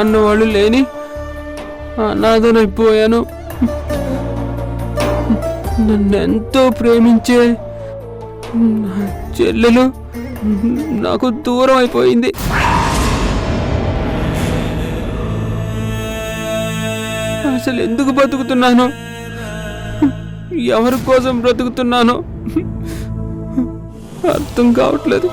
అన్నవాళ్ళు లేని అనాథనైపోయాను. నన్నెంతో ప్రేమించే నా చెల్లెలు నాకు దూరం అయిపోయింది. అసలు ఎందుకు బతుకుతున్నాను, ఎవరి కోసం బ్రతుకుతున్నానో అర్థం కావట్లేదు.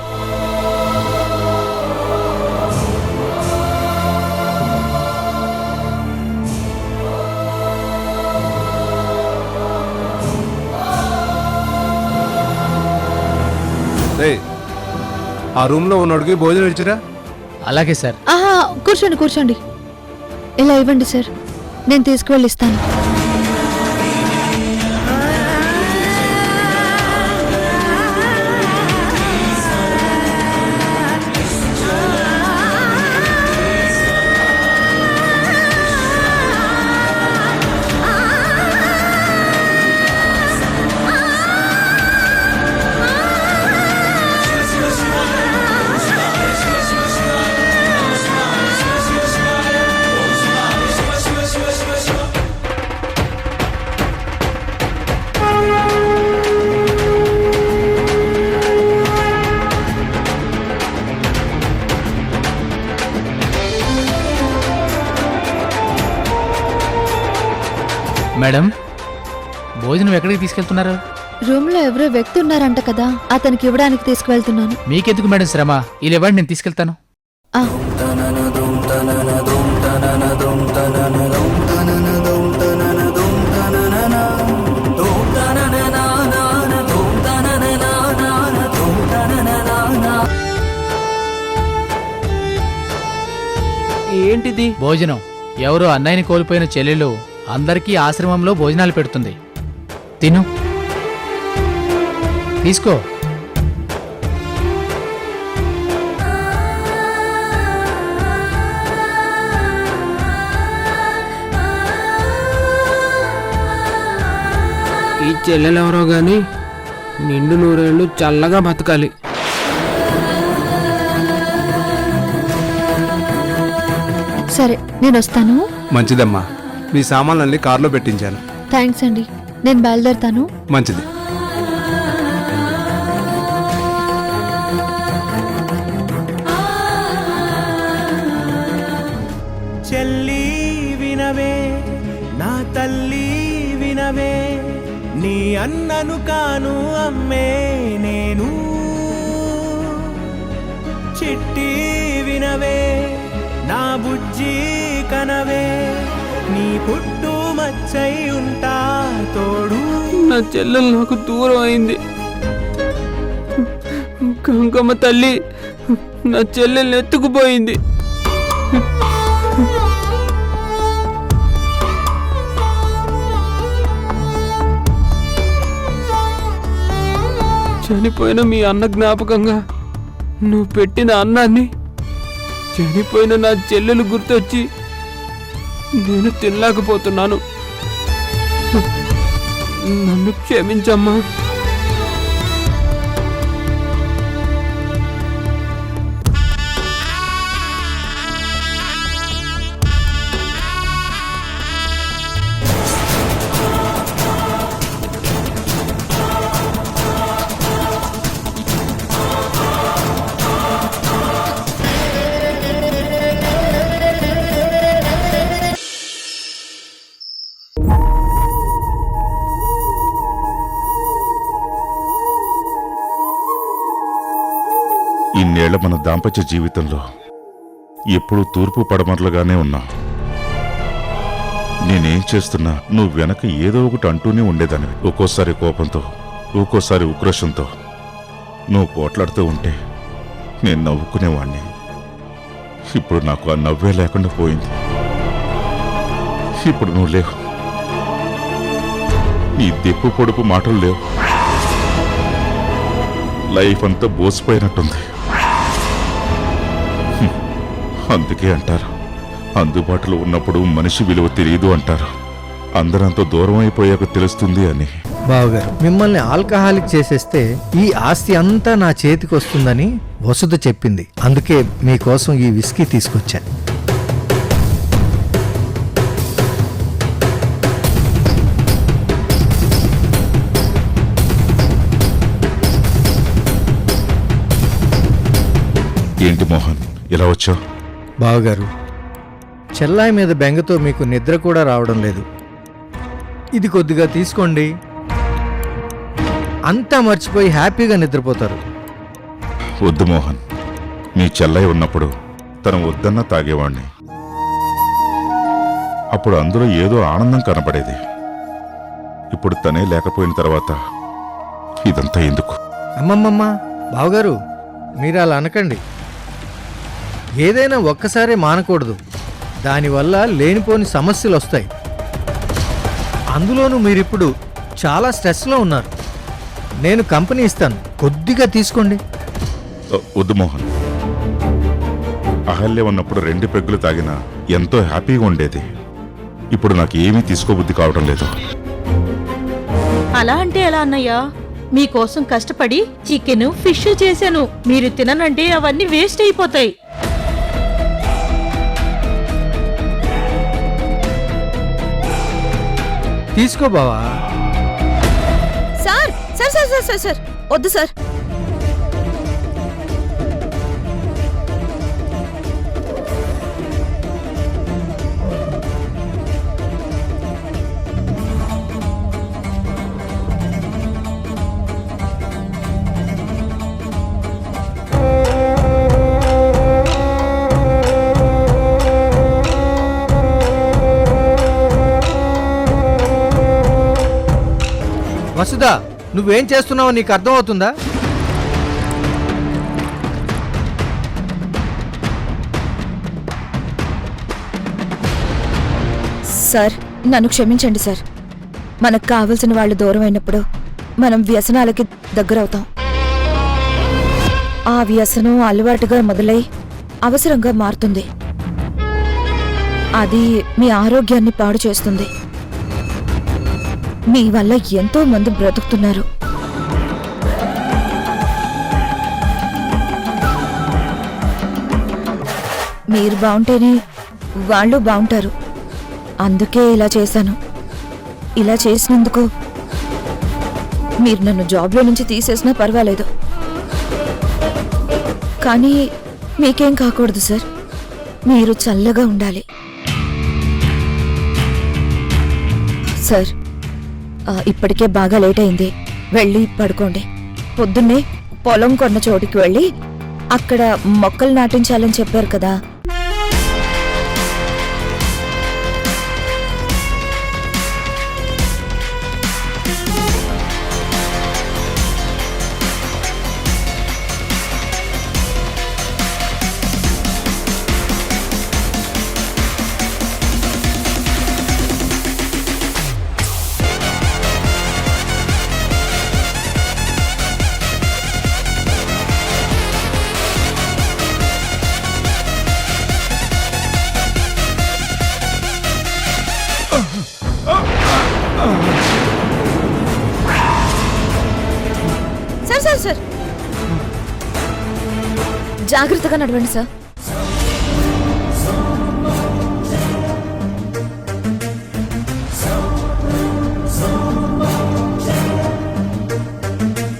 ఆ రూమ్ లో ఉన్నోడికి భోజనం ఇచ్చిరా? అలాగే సార్. కూర్చోండి కూర్చోండి. ఇలా ఇవ్వండి సార్, నేను తీసుకువెళ్ళి ఇస్తాను. మేడం, భోజనం ఎక్కడికి తీసుకెళ్తున్నారు? రూమ్ లో ఎవరో వ్యక్తి ఉన్నారంట కదా, అతనికి ఇవ్వడానికి తీసుకువెళ్తున్నాను. మీకెందుకు మేడం శ్రమ, ఇలా ఇవ్వండి, నేను తీసుకెళ్తాను. ఏంటిది? భోజనం. ఎవరో అన్నయ్యని కోల్పోయిన చెల్లెలు అందరికీ ఆశ్రమంలో భోజనాలు పెడుతుంది. తిను, తీసుకో. ఈ చెల్లెలెవరో గాని నిండు నూరేళ్ళు చల్లగా బతకాలి. సరే, నేను వస్తాను. మంచిదమ్మా, మీ సామాన్లన్నీ కారులో పెట్టించాను. థ్యాంక్స్ అండి, నేను బయలుదేరుతాను. మంచిది. చెల్లి వినవే, నా తల్లి వినవే, నీ అన్నను కాను అమ్మే నేను. చిట్టి వినవే, నా బుజ్జి కనవే, నీ పుట్టు మచ్చై ఉంటా తోడు. నా చెల్లెలు నాకు దూరం అయింది. గంగమ్మ తల్లి నా చెల్లెల్ని ఎత్తుకుపోయింది. చనిపోయిన మీ అన్న జ్ఞాపకంగా నువ్వు పెట్టిన అన్నాన్ని చనిపోయిన నా చెల్లెలు గుర్తొచ్చి నేను తినలేకపోతున్నాను. నన్ను క్షమించమ్మా. ఇన్నేళ్ల మన దాంపత్య జీవితంలో ఎప్పుడూ తూర్పు పడమరలుగానే ఉన్నా. నేనేం చేస్తున్నా నువ్వు వెనక ఏదో ఒకటి అంటూనే ఉండేదానివి. ఒక్కోసారి కోపంతో, ఒక్కోసారి ఉక్రోషంతో నువ్వు పోట్లాడుతూ ఉంటే నేను నవ్వుకునేవాణ్ణి. ఇప్పుడు నాకు ఆ నవ్వే లేకుండా పోయింది. ఇప్పుడు నువ్వు లేవు, ఈ దెప్పు పొడుపు మాటలు లేవు. లైఫ్ అంతా బోసిపోయినట్టుంది. అందుకే అంటారు, అందుబాటులో ఉన్నప్పుడు మనిషి విలువ తెలియదు అంటారు. అందరంతో దూరం అయిపోయాక తెలుస్తుంది అని. బావగారు, మిమ్మల్ని ఆల్కహాలిక్ చేసేస్తే ఈ ఆస్తి అంతా నా చేతికి వస్తుందని వసుధ చెప్పింది. అందుకే మీకోసం ఈ విస్కీ తీసుకొచ్చాను. ఏంటి మోహన్ ఇలా వచ్చావు? బావగారు, చెల్లాయి మీద బెంగతో మీకు నిద్ర కూడా రావడం లేదు. ఇది కొద్దిగా తీసుకోండి, అంతా మర్చిపోయి హ్యాపీగా నిద్రపోతారు. వద్దు మోహన్, నీ చెల్లయ్య ఉన్నప్పుడు తను వద్దన్నా తాగేవాణ్ణి. అప్పుడు అందులో ఏదో ఆనందం కనపడేది. ఇప్పుడు తనే లేకపోయిన తర్వాత ఇదంతా ఎందుకు? అమ్మమ్మమ్మ, బావగారు, మీరు అలా అనకండి. ఏదైనా ఒక్కసారే మానకూడదు, దానివల్ల లేనిపోని సమస్యలు వస్తాయి. అందులోనూ మీరిప్పుడు చాలా స్ట్రెస్లో ఉన్నారు. నేను కంపెనీ ఇస్తాను, కొద్దిగా తీసుకోండి. వద్దు మోహన్, అహల్య ఉన్నప్పుడు 2 పెగ్గులు తాగినా ఎంతో హ్యాపీగా ఉండేది. ఇప్పుడు నాకు ఏమీ తీసుకోబుద్ధి కావడం లేదు. అలా అంటే ఎలా అన్నయ్యా? మీకోసం కష్టపడి చికెన్ ఫిష్ చేశాను. మీరు తిననంటే అవన్నీ వేస్ట్ అయిపోతాయి. తీసుకో బావా. Sir sir sir sir sir sir వద్దు సార్. వసుదా, నువ్వేం చేస్తున్నావో నీకు అర్థమవుతుందా? సార్, నన్ను క్షమించండి సార్. మనకు కావలసిన వాళ్ళు దూరం అయినప్పుడు మనం వ్యసనాలకి దగ్గరవుతాం. ఆ వ్యసనం అలవాటుగా మొదలై అవసరంగా మారుతుంది. అది మీ ఆరోగ్యాన్ని పాడు చేస్తుంది. మీ వల్ల ఎంతో మంది బ్రతుకుతున్నారు. మీరు బాగుంటేనే వాళ్ళు బాగుంటారు. అందుకే ఇలా చేశాను. ఇలా చేసినందుకు మీరు నన్ను జాబ్లో నుంచి తీసేసినా పర్వాలేదు, కానీ మీకేం కాకూడదు సార్. మీరు చల్లగా ఉండాలి సార్. ఇప్పటికే బాగా లేట్ అయింది, వెళ్ళి పడుకోండి. పొద్దున్నే పొలం కొన్న చోటికి వెళ్ళి అక్కడ మొక్కలు నాటించాలని చెప్పారు కదా, సార్ సార్ సార్ జాగ్రత్తగా నడవండి సార్.